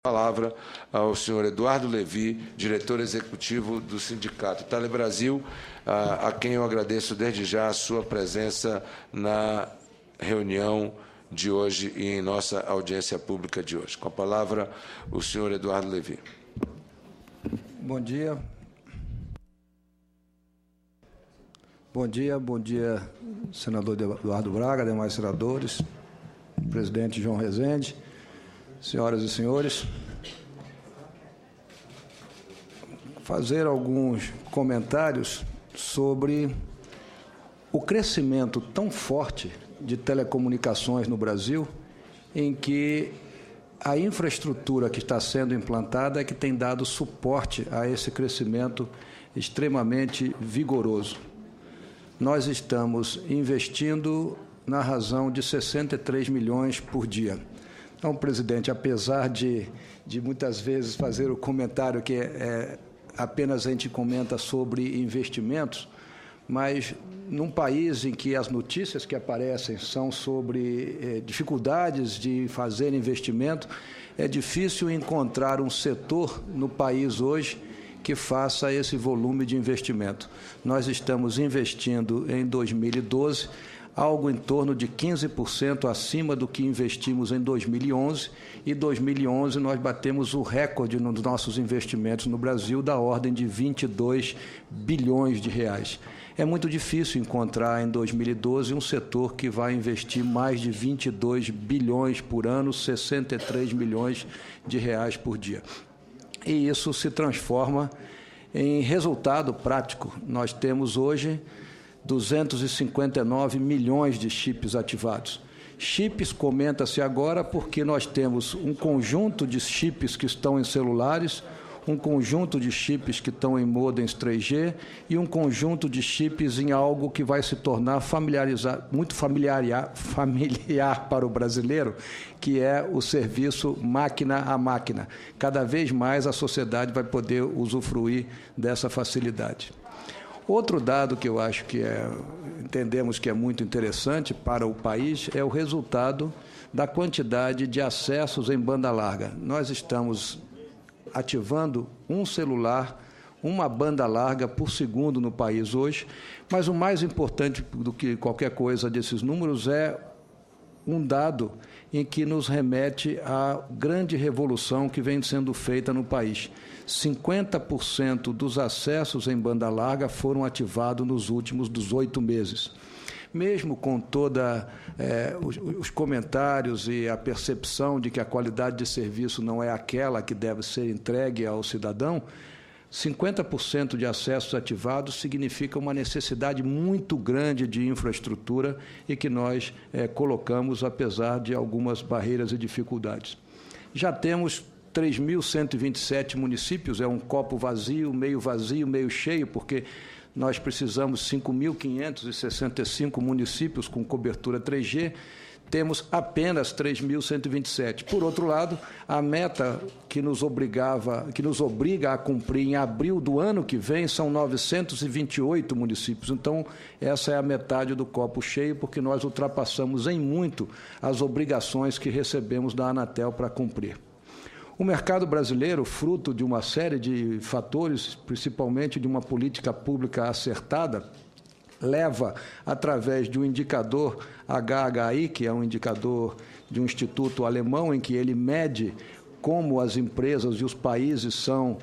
Palavra ao senhor Eduardo Levi, diretor executivo do Sindicato Tale Brasil, a quem eu agradeço desde já a sua presença na reunião de hoje e em nossa audiência pública de hoje. Com a palavra, o senhor Eduardo Levi. Bom dia. Bom dia, senador Eduardo Braga, demais senadores, presidente João Rezende, senhoras e senhores, fazer alguns comentários sobre o crescimento tão forte de telecomunicações no Brasil, em que a infraestrutura que está sendo implantada é que tem dado suporte a esse crescimento extremamente vigoroso. Nós estamos investindo na razão de 63 milhões por dia. Então, presidente, apesar de muitas vezes fazer o comentário que apenas a gente comenta sobre investimentos, mas num país em que as notícias que aparecem são sobre dificuldades de fazer investimento, é difícil encontrar um setor no país hoje que faça esse volume de investimento. Nós estamos investindo em 2012 algo em torno de 15% acima do que investimos em 2011, e em 2011 nós batemos o recorde nos nossos investimentos no Brasil da ordem de 22 bilhões de reais. É muito difícil encontrar em 2012 um setor que vai investir mais de 22 bilhões por ano, 63 milhões de reais por dia. E isso se transforma em resultado prático. Nós temos hoje 259 milhões de chips ativados. Chips comenta-se agora porque nós temos um conjunto de chips que estão em celulares, um conjunto de chips que estão em modems 3G e um conjunto de chips em algo que vai se tornar muito familiar para o brasileiro, que é o serviço máquina a máquina. Cada vez mais a sociedade vai poder usufruir dessa facilidade. Outro dado que eu acho que entendemos que é muito interessante para o país é o resultado da quantidade de acessos em banda larga. Nós estamos ativando um celular, uma banda larga por segundo no país hoje, mas o mais importante do que qualquer coisa desses números é um dado em que nos remete à grande revolução que vem sendo feita no país. 50% dos acessos em banda larga foram ativados nos últimos 18 meses. Mesmo com toda os comentários e a percepção de que a qualidade de serviço não é aquela que deve ser entregue ao cidadão, 50% de acessos ativados significa uma necessidade muito grande de infraestrutura e que nós colocamos, apesar de algumas barreiras e dificuldades. Já temos 3.127 municípios, é um copo vazio, meio cheio, porque nós precisamos 5.565 municípios com cobertura 3G, temos apenas 3.127. Por outro lado, a meta que nos obriga a cumprir em abril do ano que vem são 928 municípios. Então, essa é a metade do copo cheio, porque nós ultrapassamos em muito as obrigações que recebemos da Anatel para cumprir. O mercado brasileiro, fruto de uma série de fatores, principalmente de uma política pública acertada, leva, através de um indicador HHI, que é um indicador de um instituto alemão, em que ele mede como as empresas e os países são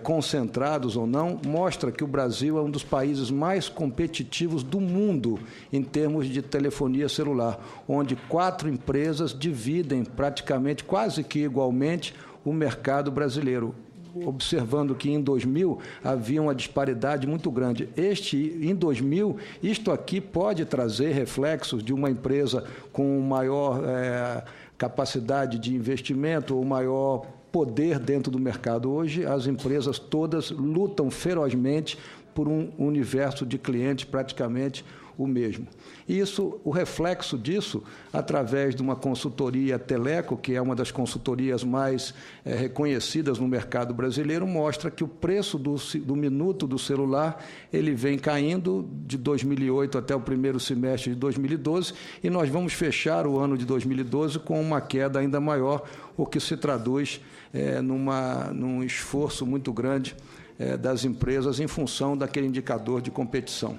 concentrados ou não, mostra que o Brasil é um dos países mais competitivos do mundo em termos de telefonia celular, onde 4 empresas dividem praticamente, quase que igualmente, o mercado brasileiro, observando que em 2000 havia uma disparidade muito grande. Em 2000, isto aqui pode trazer reflexos de uma empresa com maior capacidade de investimento ou maior poder dentro do mercado. Hoje, as empresas todas lutam ferozmente por um universo de clientes praticamente o mesmo. Isso, o reflexo disso, através de uma consultoria Teleco, que é uma das consultorias mais reconhecidas no mercado brasileiro, mostra que o preço do minuto do celular ele vem caindo de 2008 até o primeiro semestre de 2012, e nós vamos fechar o ano de 2012 com uma queda ainda maior, o que se traduz num esforço muito grande das empresas em função daquele indicador de competição.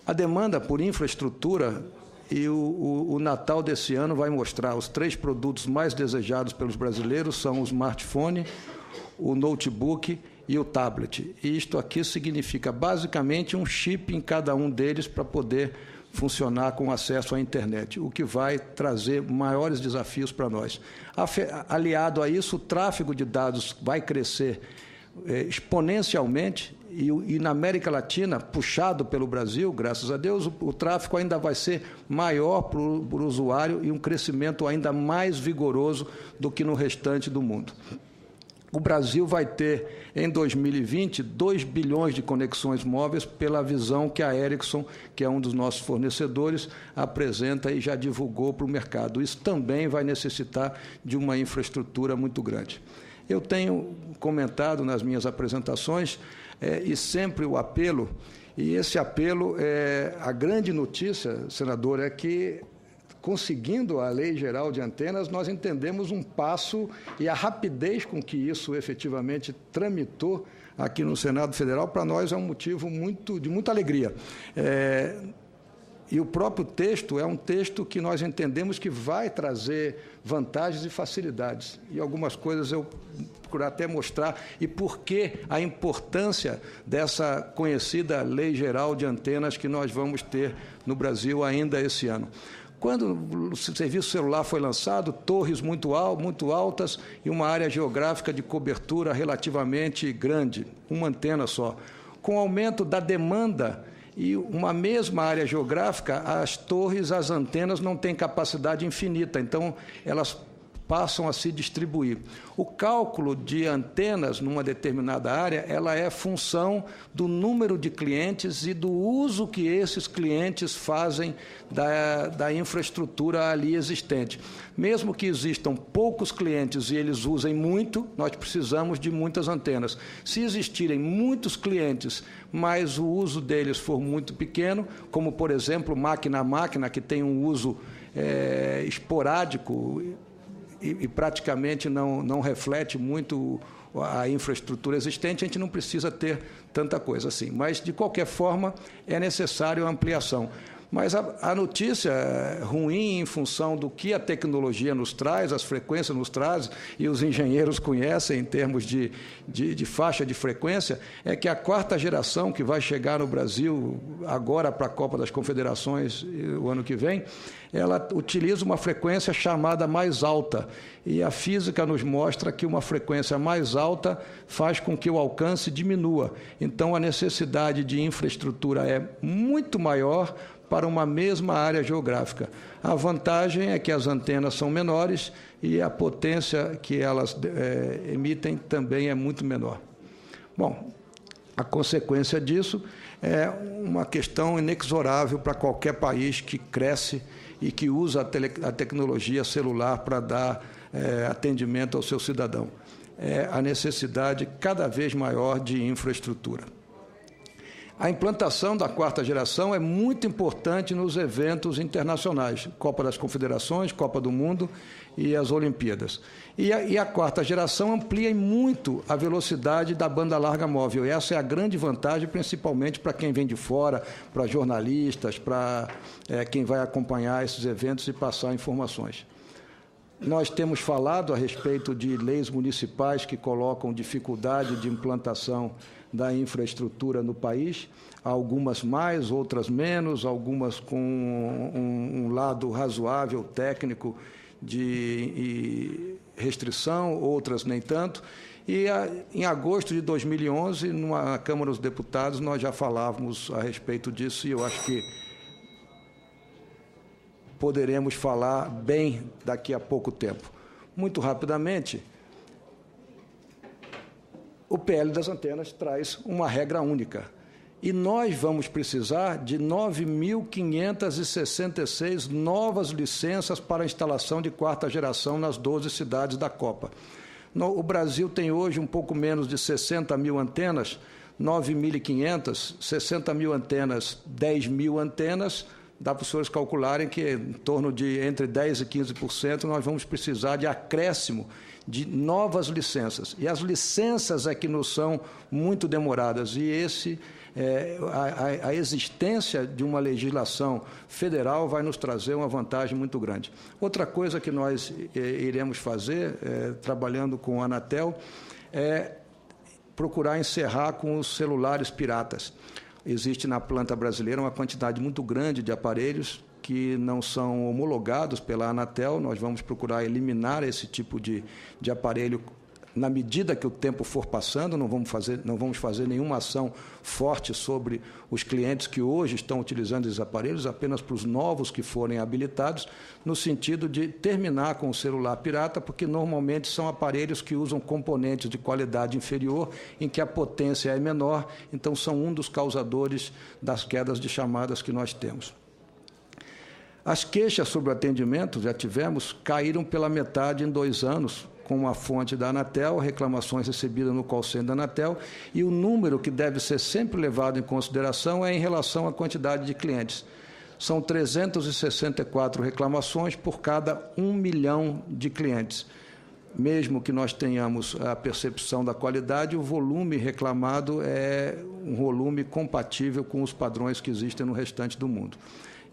A demanda por infraestrutura e o Natal desse ano vai mostrar os 3 produtos mais desejados pelos brasileiros são o smartphone, o notebook e o tablet. E isto aqui significa basicamente um chip em cada um deles para poder funcionar com acesso à internet, o que vai trazer maiores desafios para nós. Aliado a isso, o tráfego de dados vai crescer exponencialmente e na América Latina, puxado pelo Brasil, graças a Deus, o tráfego ainda vai ser maior para o usuário e um crescimento ainda mais vigoroso do que no restante do mundo. O Brasil vai ter, em 2020, 2 bilhões de conexões móveis pela visão que a Ericsson, que é um dos nossos fornecedores, apresenta e já divulgou para o mercado. Isso também vai necessitar de uma infraestrutura muito grande. Eu tenho comentado nas minhas apresentações e sempre o apelo, e esse apelo, a grande notícia, senador, é que, conseguindo a Lei Geral de Antenas, nós entendemos um passo e a rapidez com que isso efetivamente tramitou aqui no Senado Federal, para nós é um motivo de muita alegria. E o próprio texto é um texto que nós entendemos que vai trazer vantagens e facilidades. E algumas coisas eu procurar até mostrar e por que a importância dessa conhecida Lei Geral de Antenas que nós vamos ter no Brasil ainda esse ano. Quando o serviço celular foi lançado, torres muito altas e uma área geográfica de cobertura relativamente grande, uma antena só. Com o aumento da demanda e uma mesma área geográfica, as torres, as antenas não têm capacidade infinita, então elas passam a se distribuir. O cálculo de antenas numa determinada área, ela é função do número de clientes e do uso que esses clientes fazem da infraestrutura ali existente. Mesmo que existam poucos clientes e eles usem muito, nós precisamos de muitas antenas. Se existirem muitos clientes, mas o uso deles for muito pequeno, como, por exemplo, máquina a máquina, que tem um uso esporádico, e praticamente não reflete muito a infraestrutura existente, a gente não precisa ter tanta coisa assim. Mas, de qualquer forma, é necessário a ampliação. Mas a notícia ruim em função do que a tecnologia nos traz, as frequências nos traz, e os engenheiros conhecem em termos de faixa de frequência, é que a 4ª geração que vai chegar no Brasil agora para a Copa das Confederações o ano que vem, ela utiliza uma frequência chamada mais alta. E a física nos mostra que uma frequência mais alta faz com que o alcance diminua. Então, a necessidade de infraestrutura é muito maior para uma mesma área geográfica. A vantagem é que as antenas são menores e a potência que elas emitem também é muito menor. Bom, a consequência disso é uma questão inexorável para qualquer país que cresce e que usa a tecnologia celular para dar atendimento ao seu cidadão. É a necessidade cada vez maior de infraestrutura. A implantação da 4ª geração é muito importante nos eventos internacionais, Copa das Confederações, Copa do Mundo e as Olimpíadas. E a 4ª geração amplia muito a velocidade da banda larga móvel. E essa é a grande vantagem, principalmente para quem vem de fora, para jornalistas, para quem vai acompanhar esses eventos e passar informações. Nós temos falado a respeito de leis municipais que colocam dificuldade de implantação da infraestrutura no país, algumas mais, outras menos, algumas com um lado razoável técnico de restrição, outras nem tanto. E em agosto de 2011, na Câmara dos Deputados, nós já falávamos a respeito disso e eu acho que poderemos falar bem daqui a pouco tempo. Muito rapidamente, o PL das antenas traz uma regra única. E nós vamos precisar de 9.566 novas licenças para a instalação de quarta geração nas 12 cidades da Copa. O Brasil tem hoje um pouco menos de 60 mil antenas, 9.500, 60 mil antenas, 10 mil antenas, dá para os senhores calcularem que em torno de entre 10% e 15% nós vamos precisar de acréscimo de novas licenças. E as licenças é que nos são muito demoradas, e a existência de uma legislação federal vai nos trazer uma vantagem muito grande. Outra coisa que nós iremos fazer, trabalhando com a Anatel, é procurar encerrar com os celulares piratas. Existe na planta brasileira uma quantidade muito grande de aparelhos que não são homologados pela Anatel. Nós vamos procurar eliminar esse tipo de aparelho na medida que o tempo for passando. Não vamos fazer nenhuma ação forte sobre os clientes que hoje estão utilizando esses aparelhos, apenas para os novos que forem habilitados, no sentido de terminar com o celular pirata, porque normalmente são aparelhos que usam componentes de qualidade inferior, em que a potência é menor, então são um dos causadores das quedas de chamadas que nós temos. As queixas sobre o atendimento, já tivemos, caíram pela metade em 2 anos, com a fonte da Anatel, reclamações recebidas no call center da Anatel, e o número que deve ser sempre levado em consideração é em relação à quantidade de clientes. São 364 reclamações por cada 1 milhão de clientes. Mesmo que nós tenhamos a percepção da qualidade, o volume reclamado é um volume compatível com os padrões que existem no restante do mundo.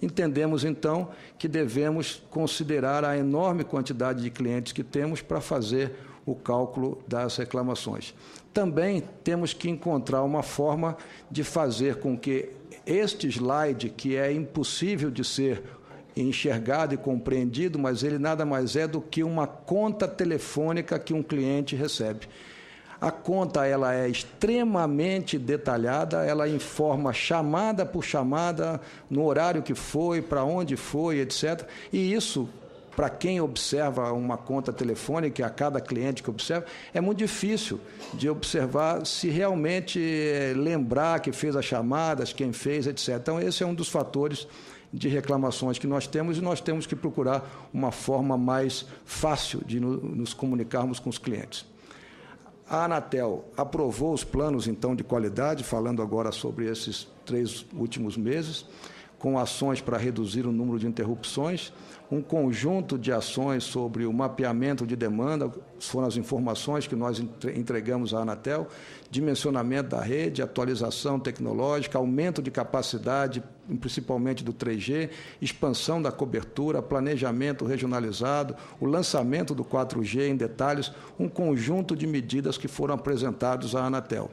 Entendemos, então, que devemos considerar a enorme quantidade de clientes que temos para fazer o cálculo das reclamações. Também temos que encontrar uma forma de fazer com que este slide, que é impossível de ser enxergado e compreendido, mas ele nada mais é do que uma conta telefônica que um cliente recebe. A conta ela é extremamente detalhada, ela informa chamada por chamada, no horário que foi, para onde foi, etc. E isso, para quem observa uma conta telefônica, a cada cliente que observa, é muito difícil de observar se realmente lembrar que fez as chamadas, quem fez, etc. Então, esse é um dos fatores de reclamações que nós temos, e nós temos que procurar uma forma mais fácil de nos comunicarmos com os clientes. A Anatel aprovou os planos, então, de qualidade, falando agora sobre esses 3 últimos meses, com ações para reduzir o número de interrupções, um conjunto de ações sobre o mapeamento de demanda, foram as informações que nós entregamos à Anatel, dimensionamento da rede, atualização tecnológica, aumento de capacidade, principalmente do 3G, expansão da cobertura, planejamento regionalizado, o lançamento do 4G em detalhes, um conjunto de medidas que foram apresentados à Anatel.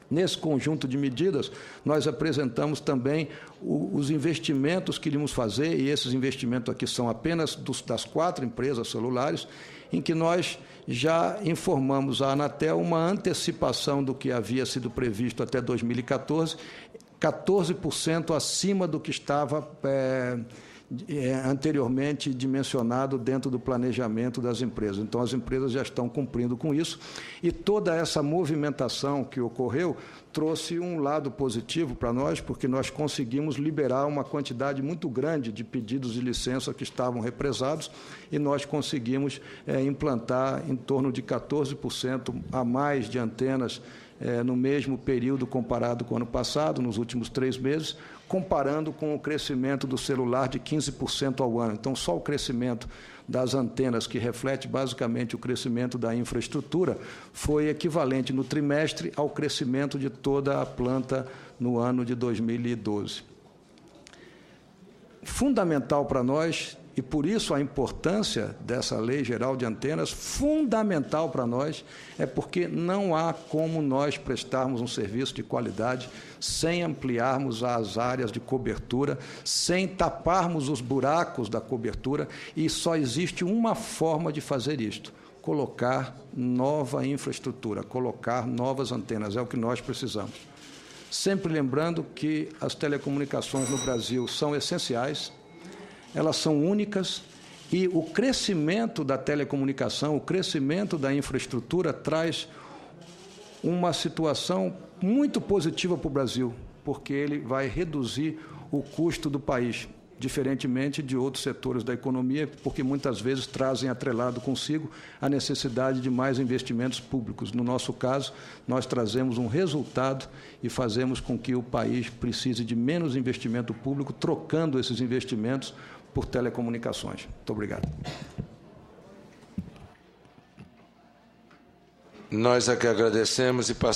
Nesse conjunto de medidas, nós apresentamos também os investimentos que iríamos fazer, e esses investimentos aqui são apenas das 4 empresas celulares, em que nós já informamos à Anatel uma antecipação do que havia sido previsto até 2014, 14% acima do que estava anteriormente dimensionado dentro do planejamento das empresas. Então, as empresas já estão cumprindo com isso, e toda essa movimentação que ocorreu trouxe um lado positivo para nós, porque nós conseguimos liberar uma quantidade muito grande de pedidos de licença que estavam represados, e nós conseguimos implantar em torno de 14% a mais de antenas no mesmo período comparado com o ano passado, nos últimos 3 meses, comparando com o crescimento do celular de 15% ao ano. Então, só o crescimento das antenas, que reflete basicamente o crescimento da infraestrutura, foi equivalente no trimestre ao crescimento de toda a planta no ano de 2012. Fundamental para nós, e por isso a importância dessa Lei Geral de Antenas, fundamental para nós, é porque não há como nós prestarmos um serviço de qualidade sem ampliarmos as áreas de cobertura, sem taparmos os buracos da cobertura, e só existe uma forma de fazer isto: colocar nova infraestrutura, colocar novas antenas, é o que nós precisamos. Sempre lembrando que as telecomunicações no Brasil são essenciais, elas são únicas, e o crescimento da telecomunicação, o crescimento da infraestrutura traz uma situação muito positiva para o Brasil. porque ele vai reduzir o custo do país, diferentemente de outros setores da economia, porque muitas vezes trazem atrelado consigo a necessidade de mais investimentos públicos. No nosso caso, nós trazemos um resultado e fazemos com que o país precise de menos investimento público, trocando esses investimentos por telecomunicações. Muito obrigado. Nós aqui agradecemos e passamos